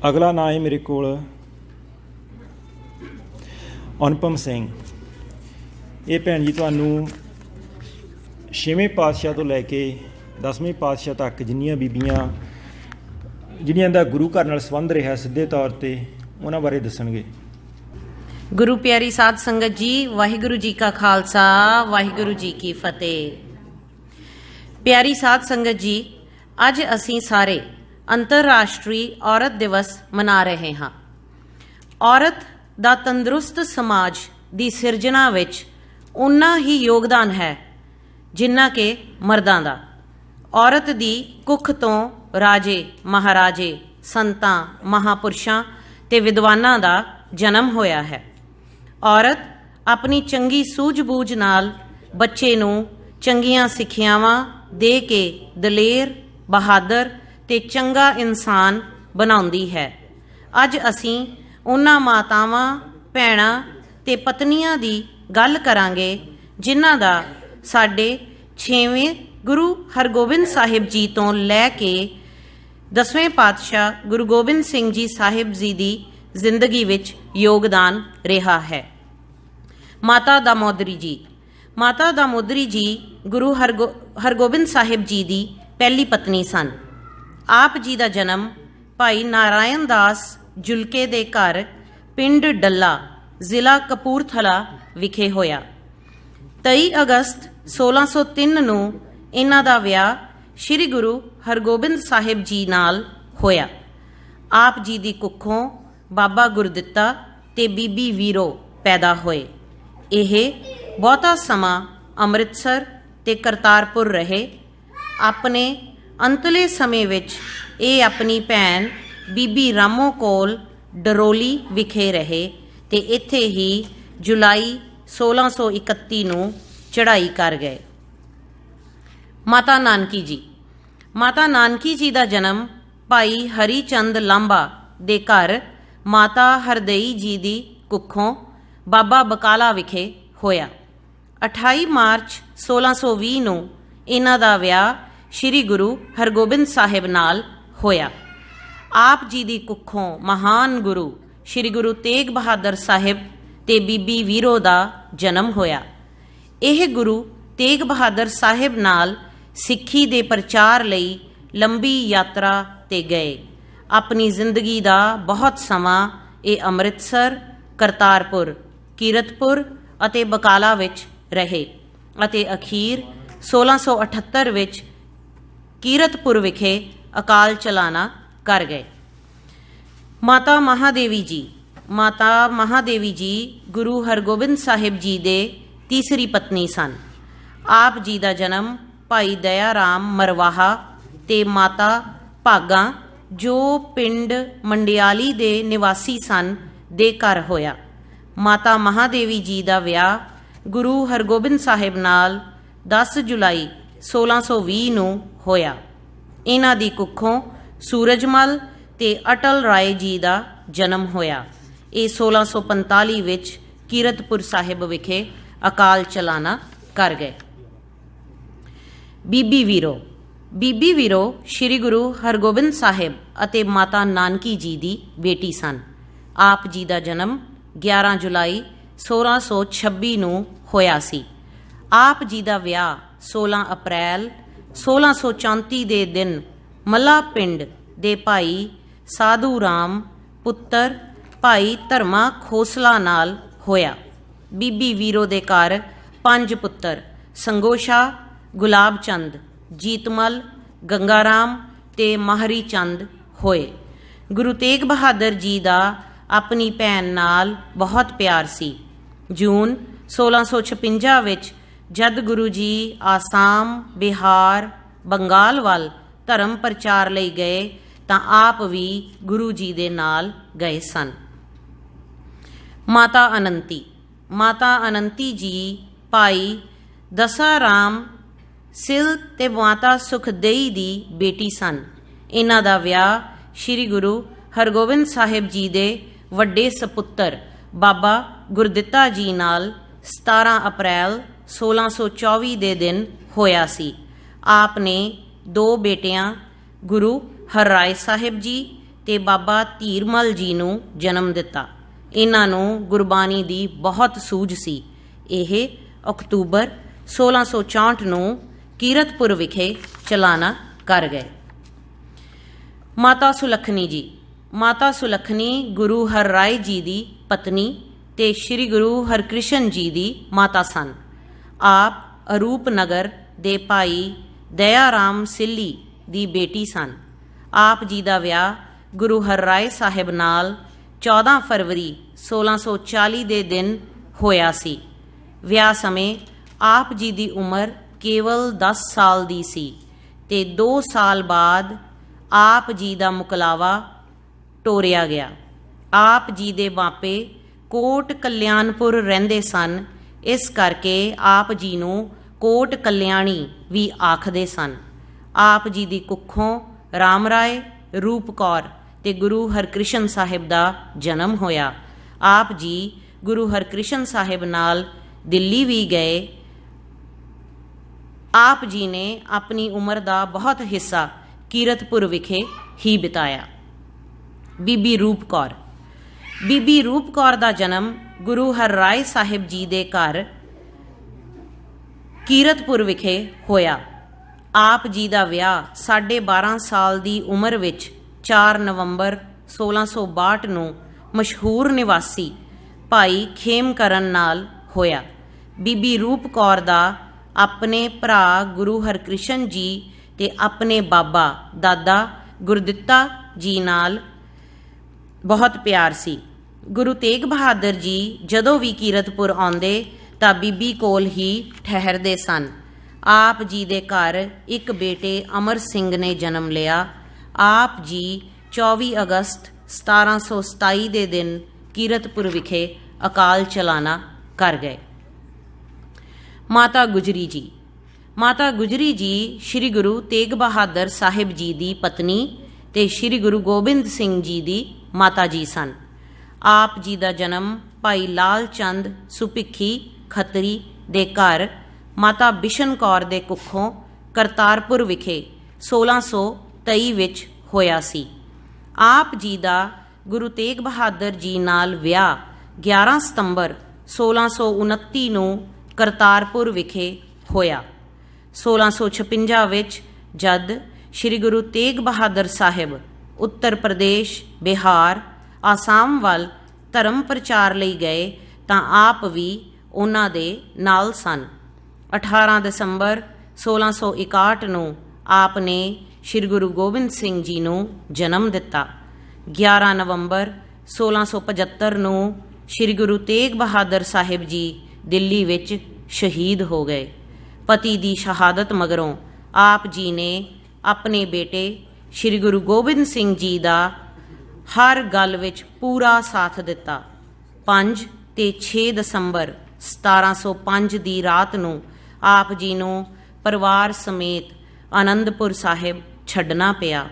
ਅਗਲਾ ਨਾਂ ਹੈ ਮੇਰੇ ਕੋਲ ਅਨੁਪਮ ਸਿੰਘ। ਇਹ ਭੈਣ ਜੀ ਤੁਹਾਨੂੰ 6ਵੇਂ ਪਾਤਸ਼ਾਹ ਤੋਂ ਲੈ ਕੇ 10ਵੇਂ ਪਾਤਸ਼ਾਹ ਤੱਕ ਜਿੰਨੀਆਂ ਬੀਬੀਆਂ ਜਿਹੜੀਆਂ ਦਾ ਗੁਰੂ ਘਰ ਨਾਲ ਸੰਬੰਧ ਰਿਹਾ ਸਿੱਧੇ ਤੌਰ 'ਤੇ ਉਹਨਾਂ ਬਾਰੇ ਦੱਸਣਗੇ। ਗੁਰੂ ਪਿਆਰੀ ਸਾਧ ਸੰਗਤ ਜੀ, ਵਾਹਿਗੁਰੂ ਜੀ ਕਾ ਖਾਲਸਾ, ਵਾਹਿਗੁਰੂ ਜੀ ਕੀ ਫਤਿਹ। ਪਿਆਰੀ ਸਾਧ ਸੰਗਤ ਜੀ, ਅੱਜ ਅਸੀਂ ਸਾਰੇ ਅੰਤਰਰਾਸ਼ਟਰੀ ਔਰਤ ਦਿਵਸ ਮਨਾ ਰਹੇ ਹਾਂ। ਔਰਤ ਦਾ ਤੰਦਰੁਸਤ ਸਮਾਜ ਦੀ ਸਿਰਜਣਾ ਵਿੱਚ ਉਨਾ ਹੀ ਯੋਗਦਾਨ ਹੈ ਜਿੰਨਾ ਕਿ ਮਰਦਾਂ ਦਾ। ਔਰਤ ਦੀ ਕੁੱਖ ਤੋਂ ਰਾਜੇ, ਮਹਾਰਾਜੇ, ਸੰਤਾਂ, ਮਹਾਪੁਰਸ਼ਾਂ ਤੇ ਵਿਦਵਾਨਾਂ ਦਾ ਜਨਮ ਹੋਇਆ ਹੈ। ਔਰਤ ਆਪਣੀ ਚੰਗੀ ਸੂਝ-ਬੂਝ ਨਾਲ ਬੱਚੇ ਨੂੰ ਚੰਗੀਆਂ ਸਿੱਖਿਆਵਾਂ ਦੇ ਕੇ ਦਲੇਰ, ਬਹਾਦਰ ਤੇ ਚੰਗਾ ਇਨਸਾਨ ਬਣਾਉਂਦੀ ਹੈ। ਅੱਜ ਅਸੀਂ ਉਹਨਾਂ ਮਾਤਾਵਾਂ, ਭੈਣਾਂ ਤੇ ਪਤਨੀਆਂ ਦੀ ਗੱਲ ਕਰਾਂਗੇ ਜਿਨ੍ਹਾਂ ਦਾ ਸਾਡੇ 6ਵੇਂ ਗੁਰੂ ਹਰਗੋਬਿੰਦ ਸਾਹਿਬ ਜੀ ਤੋਂ ਲੈ ਕੇ 10ਵੇਂ ਪਾਤਸ਼ਾਹ ਗੁਰੂ ਗੋਬਿੰਦ ਸਿੰਘ ਜੀ ਸਾਹਿਬ ਜੀ ਦੀ ਜ਼ਿੰਦਗੀ ਵਿੱਚ ਯੋਗਦਾਨ ਰਿਹਾ ਹੈ। ਮਾਤਾ ਦਾਮੋਦਰੀ ਜੀ। ਮਾਤਾ ਦਾਮੋਦਰੀ ਜੀ ਗੁਰੂ ਹਰਗੋਬਿੰਦ ਸਾਹਿਬ ਜੀ ਦੀ ਪਹਿਲੀ ਪਤਨੀ ਸਨ। ਆਪ ਜੀ ਦਾ ਜਨਮ ਭਾਈ ਨਾਰਾਇਣ ਦਾਸ ਜੁਲਕੇ ਦੇ ਘਰ ਪਿੰਡ ਡੱਲਾ, ਜ਼ਿਲ੍ਹਾ ਕਪੂਰਥਲਾ ਵਿਖੇ ਹੋਇਆ। 23 ਅਗਸਤ 1603 ਨੂੰ ਇਹਨਾਂ ਦਾ ਵਿਆਹ ਸ੍ਰੀ ਗੁਰੂ ਹਰਗੋਬਿੰਦ ਸਾਹਿਬ ਜੀ ਨਾਲ ਹੋਇਆ। ਆਪ ਜੀ ਦੀ ਕੁੱਖੋਂ ਬਾਬਾ ਗੁਰਦਿੱਤਾ ਤੇ ਬੀਬੀ ਵੀਰੋ ਪੈਦਾ ਹੋਏ। ਇਹ ਬਹੁਤਾ ਸਮਾਂ ਅੰਮ੍ਰਿਤਸਰ ਤੇ ਕਰਤਾਰਪੁਰ ਰਹੇ। ਆਪਣੇ ਅੰਤਲੇ ਸਮੇਂ ਵਿੱਚ ਇਹ ਆਪਣੀ ਭੈਣ ਬੀਬੀ ਰਾਮੋ ਕੋਲ ਡਰੋਲੀ ਵਿਖੇ ਰਹੇ ਤੇ ਇੱਥੇ ਹੀ ਜੁਲਾਈ 1631 ਨੂੰ ਚੜ੍ਹਾਈ ਕਰ ਗਏ। ਮਾਤਾ ਨਾਨਕੀ ਜੀ। ਮਾਤਾ ਨਾਨਕੀ ਜੀ ਦਾ ਜਨਮ ਭਾਈ ਹਰੀ ਚੰਦ ਲਾਂਬਾ ਦੇ ਘਰ ਮਾਤਾ ਹਰਦਈ ਜੀ ਦੀ ਕੁੱਖੋਂ ਬਾਬਾ ਬਕਾਲਾ ਵਿਖੇ ਹੋਇਆ। 28 ਮਾਰਚ 1620 ਨੂੰ ਇਹਨਾਂ ਦਾ ਵਿਆਹ ਸ੍ਰੀ ਗੁਰੂ ਹਰਗੋਬਿੰਦ ਸਾਹਿਬ ਨਾਲ ਹੋਇਆ। ਆਪ ਜੀ ਦੀ ਕੁੱਖੋਂ ਮਹਾਨ ਗੁਰੂ ਸ੍ਰੀ ਗੁਰੂ ਤੇਗ ਬਹਾਦਰ ਸਾਹਿਬ ਤੇ ਬੀਬੀ ਵੀਰੋ ਦਾ ਜਨਮ ਹੋਇਆ। ਇਹ ਗੁਰੂ ਤੇਗ ਬਹਾਦਰ ਸਾਹਿਬ ਨਾਲ ਸਿੱਖੀ ਦੇ ਪ੍ਰਚਾਰ ਲਈ ਲੰਬੀ ਯਾਤਰਾ ਤੇ ਗਏ। ਆਪਣੀ ਜ਼ਿੰਦਗੀ ਦਾ ਬਹੁਤ ਸਮਾਂ ਇਹ ਅੰਮ੍ਰਿਤਸਰ, ਕਰਤਾਰਪੁਰ, ਕੀਰਤਪੁਰ ਅਤੇ ਬਕਾਲਾ ਵਿੱਚ ਰਹੇ ਅਤੇ ਅਖੀਰ 1678 ਵਿੱਚ ਕੀਰਤਪੁਰ ਵਿਖੇ ਅਕਾਲ ਚਲਾਣਾ ਕਰ ਗਏ। ਮਾਤਾ ਮਹਾਦੇਵੀ ਜੀ। ਮਾਤਾ ਮਹਾਦੇਵੀ ਜੀ ਗੁਰੂ ਹਰਗੋਬਿੰਦ ਸਾਹਿਬ ਜੀ ਦੇ ਤੀਸਰੀ ਪਤਨੀ ਸਨ। ਆਪ ਜੀ ਦਾ ਜਨਮ ਭਾਈ ਦਇਆ ਰਾਮ ਮਰਵਾਹਾ ਤੇ ਮਾਤਾ ਭਾਗਾ, ਜੋ ਪਿੰਡ ਮੰਡਿਆਲੀ ਦੇ ਨਿਵਾਸੀ ਸਨ, ਦੇ ਘਰ ਹੋਇਆ। ਮਾਤਾ ਮਹਾਦੇਵੀ ਜੀ ਦਾ ਵਿਆਹ ਗੁਰੂ ਹਰਗੋਬਿੰਦ ਸਾਹਿਬ ਨਾਲ 10 ਜੁਲਾਈ 1620 ਨੂੰ ਹੋਇਆ। ਇਹਨਾਂ ਦੀ ਕੁੱਖੋਂ ਸੂਰਜਮਲ ਤੇ ਅਟਲ ਰਾਏ ਜੀ ਦਾ ਜਨਮ ਹੋਇਆ। ਇਹ 1645 ਵਿੱਚ ਕੀਰਤਪੁਰ ਸਾਹਿਬ ਵਿਖੇ ਅਕਾਲ ਚਲਾਣਾ ਕਰ ਗਏ। ਬੀਬੀ ਵੀਰੋ। ਬੀਬੀ ਵੀਰੋ ਸ੍ਰੀ ਗੁਰੂ ਹਰਗੋਬਿੰਦ ਸਾਹਿਬ ਅਤੇ ਮਾਤਾ ਨਾਨਕੀ ਜੀ ਦੀ ਬੇਟੀ ਸਨ। ਆਪ ਜੀ ਦਾ ਜਨਮ 11 ਜੁਲਾਈ 1626 ਨੂੰ ਹੋਇਆ ਸੀ। ਆਪ ਜੀ ਦਾ ਵਿਆਹ 16 ਅਪ੍ਰੈਲ 1634 ਦੇ ਦਿਨ ਮੱਲਾ ਪਿੰਡ ਦੇ ਭਾਈ ਸਾਧੂ ਰਾਮ ਪੁੱਤਰ ਭਾਈ ਧਰਮਾ ਖੋਸਲਾ ਨਾਲ ਹੋਇਆ। ਬੀਬੀ ਵੀਰੋ ਦੇ ਘਰ 5 ਪੁੱਤਰ ਸੰਗੋਸ਼ਾ, ਗੁਲਾਬ ਚੰਦ, ਜੀਤਮਲ, ਗੰਗਾਰਾਮ ਤੇ ਮਾਹਰੀ ਚੰਦ ਹੋਏ। ਗੁਰੂ ਤੇਗ ਬਹਾਦਰ ਜੀ ਦਾ ਆਪਣੀ ਭੈਣ ਨਾਲ ਬਹੁਤ ਪਿਆਰ ਸੀ। ਜੂਨ 1656 ਵਿੱਚ ਜਦ ਗੁਰੂ ਜੀ ਆਸਾਮ, ਬਿਹਾਰ, ਬੰਗਾਲ ਵੱਲ ਧਰਮ ਪ੍ਰਚਾਰ ਲਈ ਗਏ ਤਾਂ ਆਪ ਵੀ ਗੁਰੂ ਜੀ ਦੇ ਨਾਲ ਗਏ ਸਨ। ਮਾਤਾ ਅਨੰਤੀ। ਮਾਤਾ ਅਨੰਤੀ ਜੀ ਭਾਈ ਦਸਾ ਰਾਮ ਸਿਲ ਤੇ ਮਾਤਾ ਸੁਖਦੇਈ ਦੀ ਬੇਟੀ ਸਨ। ਇਹਨਾਂ ਦਾ ਵਿਆਹ ਸ੍ਰੀ ਗੁਰੂ ਹਰਗੋਬਿੰਦ ਸਾਹਿਬ ਜੀ ਦੇ ਵੱਡੇ ਸਪੁੱਤਰ ਬਾਬਾ ਗੁਰਦਿੱਤਾ ਜੀ ਨਾਲ 17 ਅਪ੍ਰੈਲ 1624 ਦੇ ਦਿਨ ਹੋਇਆ ਸੀ। ਆਪ ਨੇ 2 ਬੇਟਿਆਂ ਗੁਰੂ ਹਰਰਾਏ ਸਾਹਿਬ ਜੀ ਤੇ ਬਾਬਾ ਧੀਰਮਲ ਜੀ ਨੂੰ ਜਨਮ ਦਿੱਤਾ। ਇਹਨਾਂ ਨੂੰ ਗੁਰਬਾਣੀ ਦੀ ਬਹੁਤ ਸੂਝ ਸੀ। ਇਹ ਅਕਤੂਬਰ 1664 ਨੂੰ ਕੀਰਤਪੁਰ ਵਿਖੇ ਚਲਾਣਾ ਕਰ ਗਏ। ਮਾਤਾ ਸੁਲੱਖਣੀ ਜੀ। ਮਾਤਾ ਸੁਲੱਖਣੀ ਗੁਰੂ ਹਰਿਰਾਏ ਜੀ ਦੀ ਪਤਨੀ ਤੇ ਸ੍ਰੀ ਗੁਰੂ ਹਰਕ੍ਰਿਸ਼ਨ ਜੀ ਦੀ ਮਾਤਾ ਸਨ। ਆਪ ਅਰੂਪ ਨਗਰ ਦੇ ਭਾਈ ਦਇਆ ਰਾਮ ਸਿੱਲੀ ਦੀ ਬੇਟੀ ਸਨ। ਆਪ ਜੀ ਦਾ ਵਿਆਹ ਗੁਰੂ ਹਰਿਰਾਏ ਸਾਹਿਬ ਨਾਲ 14 ਫਰਵਰੀ 1640 ਦੇ ਦਿਨ ਹੋਇਆ ਸੀ। ਵਿਆਹ ਸਮੇਂ ਆਪ ਜੀ ਦੀ ਉਮਰ ਕੇਵਲ 10 ਸਾਲ ਦੀ ਸੀ ਤੇ 2 ਸਾਲ ਬਾਅਦ ਆਪ ਜੀ ਦਾ ਮੁਕਲਾਵਾ ਟੋਰਿਆ ਗਿਆ। ਆਪ ਜੀ ਦੇ ਮਾਪੇ ਕੋਟ ਕਲਿਆਣਪੁਰ ਰਹਿੰਦੇ ਸਨ, ਇਸ ਕਰਕੇ ਆਪ ਜੀ ਨੂੰ ਕੋਟ ਕਲਿਆਣੀ ਵੀ ਆਖਦੇ ਸਨ। ਆਪ ਜੀ ਦੀ ਕੁੱਖੋਂ ਰਾਮ ਰਾਏ, ਰੂਪ ਕੌਰ ਤੇ ਗੁਰੂ ਹਰਕ੍ਰਿਸ਼ਨ ਸਾਹਿਬ ਦਾ ਜਨਮ ਹੋਇਆ। ਆਪ ਜੀ ਗੁਰੂ ਹਰਕ੍ਰਿਸ਼ਨ ਸਾਹਿਬ ਨਾਲ ਦਿੱਲੀ ਵੀ ਗਏ। ਆਪ ਜੀ ਨੇ ਆਪਣੀ ਉਮਰ ਦਾ ਬਹੁਤ ਹਿੱਸਾ ਕੀਰਤਪੁਰ ਵਿਖੇ ਹੀ ਬਿਤਾਇਆ। ਬੀਬੀ ਰੂਪ ਕੌਰ। ਬੀਬੀ ਰੂਪ ਕੌਰ ਦਾ ਜਨਮ ਗੁਰੂ ਹਰਿਰਾਏ ਸਾਹਿਬ ਜੀ ਦੇ ਘਰ ਕੀਰਤਪੁਰ ਵਿਖੇ ਹੋਇਆ। ਆਪ ਜੀ ਦਾ ਵਿਆਹ 12.5 ਸਾਲ ਦੀ ਉਮਰ ਵਿੱਚ 4 ਨਵੰਬਰ 1662 ਨੂੰ ਮਸ਼ਹੂਰ ਨਿਵਾਸੀ ਭਾਈ ਖੇਮਕਰਨ ਨਾਲ ਹੋਇਆ। ਬੀਬੀ ਰੂਪ ਕੌਰ ਦਾ ਆਪਣੇ ਭਰਾ ਗੁਰੂ ਹਰਕ੍ਰਿਸ਼ਨ ਜੀ ਤੇ ਆਪਣੇ ਬਾਬਾ ਦਾਦਾ ਗੁਰਦਿੱਤਾ ਜੀ ਨਾਲ ਬਹੁਤ ਪਿਆਰ ਸੀ। ਗੁਰੂ ਤੇਗ ਬਹਾਦਰ ਜੀ ਜਦੋਂ ਵੀ ਕੀਰਤਪੁਰ ਆਉਂਦੇ ਤਾਂ ਬੀਬੀ ਕੋਲ ਹੀ ਠਹਿਰਦੇ ਸਨ। ਆਪ ਜੀ ਦੇ ਘਰ ਇੱਕ ਬੇਟੇ ਅਮਰ ਸਿੰਘ ਨੇ ਜਨਮ ਲਿਆ। ਆਪ ਜੀ 24 ਅਗਸਤ 1727 ਦੇ ਦਿਨ ਕੀਰਤਪੁਰ ਵਿਖੇ ਅਕਾਲ ਚਲਾਣਾ ਕਰ ਗਏ। ਮਾਤਾ ਗੁਜਰੀ ਜੀ। ਮਾਤਾ ਗੁਜਰੀ ਜੀ ਸ੍ਰੀ ਗੁਰੂ ਤੇਗ ਬਹਾਦਰ ਸਾਹਿਬ ਜੀ ਦੀ ਪਤਨੀ ਤੇ ਸ੍ਰੀ ਗੁਰੂ ਗੋਬਿੰਦ ਸਿੰਘ ਜੀ ਦੀ ਮਾਤਾ ਜੀ ਸਨ। ਆਪ ਜੀ ਦਾ ਜਨਮ ਭਾਈ ਲਾਲ ਚੰਦ ਸੁਪਿੱਖੀ ਖੱਤਰੀ ਦੇ ਘਰ ਮਾਤਾ ਬਿਸ਼ਨ ਕੌਰ ਦੇ ਕੁੱਖੋਂ ਕਰਤਾਰਪੁਰ ਵਿਖੇ 1623 ਵਿੱਚ ਹੋਇਆ ਸੀ। ਆਪ ਜੀ ਦਾ ਗੁਰੂ ਤੇਗ ਬਹਾਦਰ ਜੀ ਨਾਲ ਵਿਆਹ 11 ਸਤੰਬਰ 1629 ਨੂੰ ਕਰਤਾਰਪੁਰ ਵਿਖੇ ਹੋਇਆ। 1656 ਵਿੱਚ ਜਦ ਸ੍ਰੀ ਗੁਰੂ ਤੇਗ ਬਹਾਦਰ ਸਾਹਿਬ ਉੱਤਰ ਪ੍ਰਦੇਸ਼, ਬਿਹਾਰ, ਆਸਾਮ ਵੱਲ ਧਰਮ ਪ੍ਰਚਾਰ ਲਈ ਗਏ ਤਾਂ ਆਪ ਵੀ ਉਹਨਾਂ ਦੇ ਨਾਲ ਸਨ। 18 ਦਸੰਬਰ 1661 ਨੂੰ ਆਪ ਨੇ ਸ੍ਰੀ ਗੁਰੂ ਗੋਬਿੰਦ ਸਿੰਘ ਜੀ ਨੂੰ ਜਨਮ ਦਿੱਤਾ। 11 ਨਵੰਬਰ 1675 ਨੂੰ ਸ੍ਰੀ ਗੁਰੂ ਤੇਗ ਬਹਾਦਰ ਸਾਹਿਬ ਜੀ ਦਿੱਲੀ ਵਿੱਚ ਸ਼ਹੀਦ ਹੋ ਗਏ। ਪਤੀ ਦੀ ਸ਼ਹਾਦਤ ਮਗਰੋਂ ਆਪ ਜੀ ਨੇ ਆਪਣੇ ਬੇਟੇ ਸ੍ਰੀ ਗੁਰੂ ਗੋਬਿੰਦ ਸਿੰਘ ਜੀ ਦਾ ਹਰ ਗੱਲ ਵਿੱਚ ਪੂਰਾ ਸਾਥ ਦਿੱਤਾ। 5 ਤੇ 6 ਦਸੰਬਰ 1705 ਦੀ ਰਾਤ ਨੂੰ ਆਪ ਜੀ ਨੂੰ ਪਰਿਵਾਰ ਸਮੇਤ ਆਨੰਦਪੁਰ ਸਾਹਿਬ ਛੱਡਣਾ ਪਿਆ।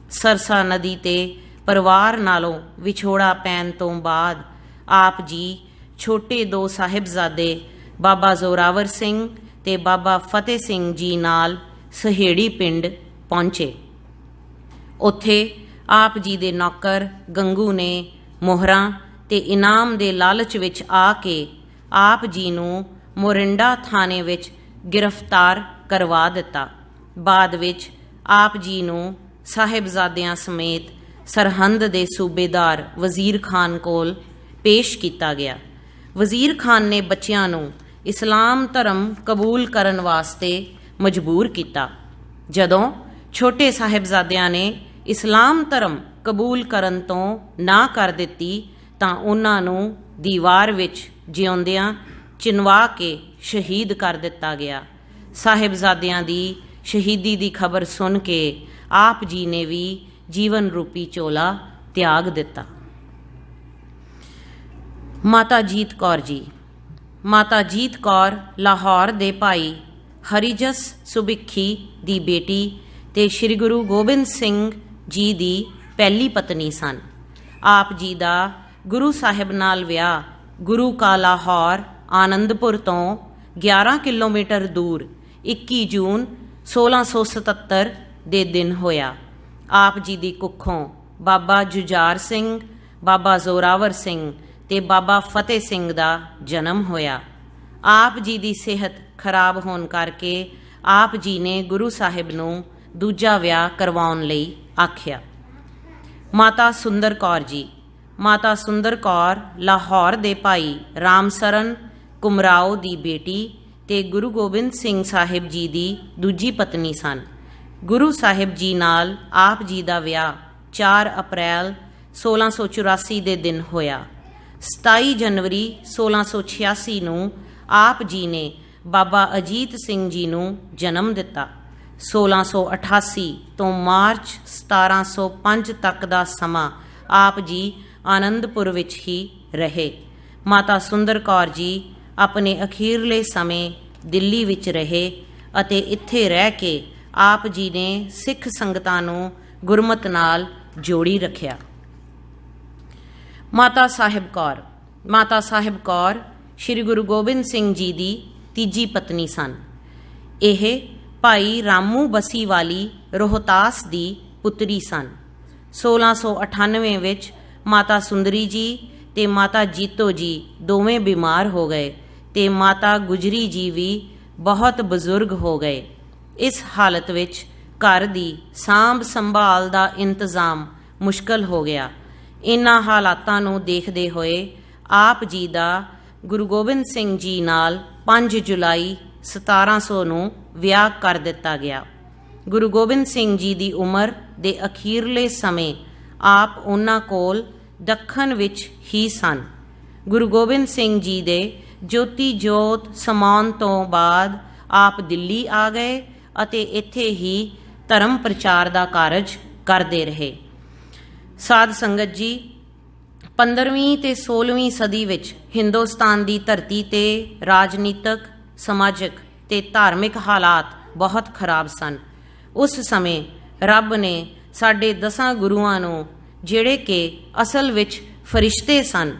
ਸਰਸਾ ਨਦੀ ਤੇ ਪਰਿਵਾਰ ਨਾਲੋਂ ਵਿਛੋੜਾ ਪੈਣ ਤੋਂ ਬਾਅਦ ਆਪ ਜੀ ਛੋਟੇ 2 ਸਾਹਿਬਜ਼ਾਦੇ ਬਾਬਾ ਜ਼ੋਰਾਵਰ ਸਿੰਘ ਤੇ ਬਾਬਾ ਫਤਿਹ ਸਿੰਘ ਜੀ ਨਾਲ ਸਹੇੜੀ ਪਿੰਡ ਪਹੁੰਚੇ। ਉੱਥੇ ਆਪ ਜੀ ਦੇ ਨੌਕਰ ਗੰਗੂ ਨੇ ਮੋਹਰਾਂ ਤੇ ਇਨਾਮ ਦੇ ਲਾਲਚ ਵਿੱਚ ਆ ਕੇ ਆਪ ਜੀ ਨੂੰ ਮੋਰਿੰਡਾ ਥਾਣੇ ਵਿੱਚ ਗ੍ਰਿਫਤਾਰ ਕਰਵਾ ਦਿੱਤਾ। ਬਾਅਦ ਵਿੱਚ ਆਪ ਜੀ ਨੂੰ ਸਾਹਿਬਜ਼ਾਦਿਆਂ ਸਮੇਤ ਸਰਹੰਦ ਦੇ ਸੂਬੇਦਾਰ ਵਜ਼ੀਰ ਖਾਨ ਕੋਲ ਪੇਸ਼ ਕੀਤਾ ਗਿਆ। ਵਜ਼ੀਰ ਖਾਨ ਨੇ ਬੱਚਿਆਂ ਨੂੰ ਇਸਲਾਮ ਧਰਮ ਕਬੂਲ ਕਰਨ ਵਾਸਤੇ ਮਜਬੂਰ ਕੀਤਾ। ਜਦੋਂ ਛੋਟੇ ਸਾਹਿਬਜ਼ਾਦਿਆਂ ਨੇ ਇਸਲਾਮ ਧਰਮ ਕਬੂਲ ਕਰਨ ਤੋਂ ਨਾ ਕਰ ਦਿੱਤੀ ਤਾਂ ਉਹਨਾਂ ਨੂੰ ਦੀਵਾਰ ਵਿੱਚ ਜਿਉਂਦਿਆਂ ਚਿਣਵਾ ਕੇ ਸ਼ਹੀਦ ਕਰ ਦਿੱਤਾ ਗਿਆ। ਸਾਹਿਬਜ਼ਾਦਿਆਂ ਦੀ ਸ਼ਹੀਦੀ ਦੀ ਖਬਰ ਸੁਣ ਕੇ ਆਪ ਜੀ ਨੇ ਵੀ ਜੀਵਨ ਰੂਪੀ ਚੋਲਾ ਤਿਆਗ ਦਿੱਤਾ। ਮਾਤਾ ਜੀਤ ਕੌਰ ਜੀ। ਮਾਤਾ ਜੀਤ ਕੌਰ ਲਾਹੌਰ ਦੇ ਭਾਈ ਹਰੀਜਸ ਸੁਬਿੱਖੀ ਦੀ ਬੇਟੀ ਤੇ ਸ੍ਰੀ ਗੁਰੂ ਗੋਬਿੰਦ ਸਿੰਘ ਜੀ ਦੀ ਪਹਿਲੀ ਪਤਨੀ ਸਨ। ਆਪ ਜੀ ਦਾ ਗੁਰੂ ਸਾਹਿਬ ਨਾਲ ਵਿਆਹ ਗੁਰੂ ਕਾ ਲਾਹੌਰ ਆਨੰਦਪੁਰ ਤੋਂ 11 ਕਿਲੋਮੀਟਰ ਦੂਰ 21 ਜੂਨ 1677 ਦੇ ਦਿਨ ਹੋਇਆ। ਆਪ ਜੀ ਦੀ ਕੁੱਖੋਂ ਬਾਬਾ ਜੁਝਾਰ ਸਿੰਘ, ਬਾਬਾ ਜ਼ੋਰਾਵਰ ਸਿੰਘ ਤੇ ਬਾਬਾ ਫਤਿਹ ਸਿੰਘ ਦਾ ਜਨਮ ਹੋਇਆ। ਆਪ ਜੀ ਦੀ ਸਿਹਤ ਖਰਾਬ ਹੋਣ ਕਰਕੇ ਆਪ ਜੀ ਨੇ ਗੁਰੂ ਸਾਹਿਬ ਨੂੰ ਦੂਜਾ ਵਿਆਹ ਕਰਵਾਉਣ ਲਈ ਆਖਿਆ। ਮਾਤਾ ਸੁੰਦਰ ਕੌਰ ਜੀ। ਮਾਤਾ ਸੁੰਦਰ ਕੌਰ ਲਾਹੌਰ ਦੇ ਭਾਈ ਰਾਮਸਰਨ ਕੁਮਰਾਓ ਦੀ ਬੇਟੀ ਤੇ ਗੁਰੂ ਗੋਬਿੰਦ ਸਿੰਘ ਸਾਹਿਬ ਜੀ ਦੀ ਦੂਜੀ ਪਤਨੀ ਸਨ। ਗੁਰੂ ਸਾਹਿਬ ਜੀ ਨਾਲ ਆਪ ਜੀ ਦਾ ਵਿਆਹ 4 ਅਪ੍ਰੈਲ 1684 ਦੇ ਦਿਨ ਹੋਇਆ। 27 ਜਨਵਰੀ 1686 ਨੂੰ ਆਪ ਜੀ ਨੇ ਬਾਬਾ ਅਜੀਤ ਸਿੰਘ ਜੀ ਨੂੰ ਜਨਮ ਦਿੱਤਾ। 1688 ਤੋਂ ਮਾਰਚ 1705 ਤੱਕ ਦਾ ਸਮਾਂ ਆਪ ਜੀ ਆਨੰਦਪੁਰ ਵਿੱਚ ਹੀ ਰਹੇ। ਮਾਤਾ ਸੁੰਦਰ ਕੌਰ ਜੀ ਆਪਣੇ ਅਖੀਰਲੇ ਸਮੇਂ ਦਿੱਲੀ ਵਿੱਚ ਰਹੇ ਅਤੇ ਇੱਥੇ ਰਹਿ ਕੇ ਆਪ ਜੀ ਨੇ ਸਿੱਖ ਸੰਗਤਾਂ ਨੂੰ ਗੁਰਮਤਿ ਨਾਲ ਜੋੜੀ ਰੱਖਿਆ। ਮਾਤਾ ਸਾਹਿਬ ਕੌਰ। ਮਾਤਾ ਸਾਹਿਬ ਕੌਰ ਸ੍ਰੀ ਗੁਰੂ ਗੋਬਿੰਦ ਸਿੰਘ ਜੀ ਦੀ ਤੀਜੀ ਪਤਨੀ ਸਨ। ਇਹ ਭਾਈ ਰਾਮੂ ਬਸੀਵਾਲੀ ਰੋਹਤਾਸ ਦੀ ਪੁੱਤਰੀ ਸਨ। 1698 ਵਿੱਚ ਮਾਤਾ ਸੁੰਦਰੀ ਜੀ ਤੇ ਮਾਤਾ ਜੀਤੋ ਜੀ ਦੋਵੇਂ ਬਿਮਾਰ ਹੋ ਗਏ ਤੇ ਮਾਤਾ ਗੁਜਰੀ ਜੀ ਵੀ ਬਹੁਤ ਬਜ਼ੁਰਗ ਹੋ ਗਏ। ਇਸ ਹਾਲਤ ਵਿੱਚ ਘਰ ਦੀ ਸਾਂਭ ਸੰਭਾਲ ਦਾ ਇੰਤਜ਼ਾਮ ਮੁਸ਼ਕਲ ਹੋ ਗਿਆ। ਇਨ੍ਹਾਂ ਹਾਲਾਤਾਂ ਨੂੰ ਦੇਖਦੇ ਹੋਏ ਆਪ ਜੀ ਦਾ ਗੁਰੂ ਗੋਬਿੰਦ ਸਿੰਘ ਜੀ ਨਾਲ 5 ਜੁਲਾਈ 1700 ਨੂੰ ਵਿਆਹ ਕਰ ਦਿੱਤਾ ਗਿਆ। ਗੁਰੂ ਗੋਬਿੰਦ ਸਿੰਘ ਜੀ ਦੀ ਉਮਰ ਦੇ ਅਖੀਰਲੇ ਸਮੇਂ ਆਪ ਉਹਨਾਂ ਕੋਲ ਦੱਖਣ ਵਿੱਚ ਹੀ ਸਨ। ਗੁਰੂ ਗੋਬਿੰਦ ਸਿੰਘ ਜੀ ਦੇ ਜੋਤੀ ਜੋਤ ਸਮਾਉਣ ਤੋਂ ਬਾਅਦ ਆਪ ਦਿੱਲੀ ਆ ਗਏ ਅਤੇ ਇੱਥੇ ਹੀ ਧਰਮ ਪ੍ਰਚਾਰ ਦਾ ਕਾਰਜ ਕਰਦੇ ਰਹੇ। ਸਾਧ ਸੰਗਤ ਜੀ, 15ਵੀਂ ਤੇ 16ਵੀਂ ਸਦੀ ਵਿੱਚ ਹਿੰਦੁਸਤਾਨ ਦੀ ਧਰਤੀ ਤੇ ਰਾਜਨੀਤਿਕ, ਸਮਾਜਿਕ ਤੇ ਧਾਰਮਿਕ ਹਾਲਾਤ ਬਹੁਤ ਖਰਾਬ ਸਨ। ਉਸ ਸਮੇਂ ਰੱਬ ਨੇ ਸਾਡੇ 10 ਗੁਰੂਆਂ ਨੂੰ, ਜਿਹੜੇ ਕਿ ਅਸਲ ਵਿੱਚ ਫਰਿਸ਼ਤੇ ਸਨ,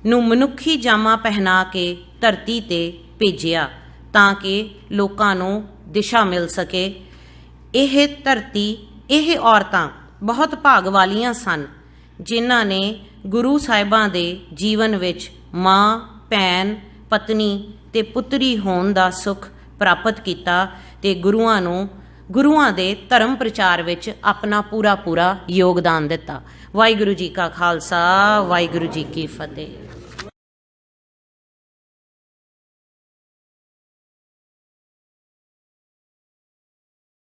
ਨੂੰ ਮਨੁੱਖੀ ਜਾਮਾ ਪਹਿਨਾ ਕੇ ਧਰਤੀ ਤੇ ਭੇਜਿਆ ਤਾਂ ਕਿ ਲੋਕਾਂ ਨੂੰ ਦਿਸ਼ਾ ਮਿਲ ਸਕੇ। ਇਹ ਧਰਤੀ, ਇਹ ਔਰਤਾਂ ਬਹੁਤ ਭਾਗ ਵਾਲੀਆਂ ਸਨ ਜਿਨ੍ਹਾਂ ਨੇ ਗੁਰੂ ਸਾਹਿਬਾਂ ਦੇ ਜੀਵਨ ਵਿੱਚ ਮਾਂ, ਭੈਣ, ਪਤਨੀ ਤੇ ਪੁੱਤਰੀ ਹੋਣ ਦਾ ਸੁੱਖ ਪ੍ਰਾਪਤ ਕੀਤਾ ਤੇ ਗੁਰੂਆਂ ਦੇ ਧਰਮ ਪ੍ਰਚਾਰ ਵਿੱਚ ਆਪਣਾ ਪੂਰਾ ਯੋਗਦਾਨ ਦਿੱਤਾ। ਵਾਹਿਗੁਰੂ ਜੀ ਕਾ ਖਾਲਸਾ, ਵਾਹਿਗੁਰੂ ਜੀ ਕੀ ਫਤਿਹ।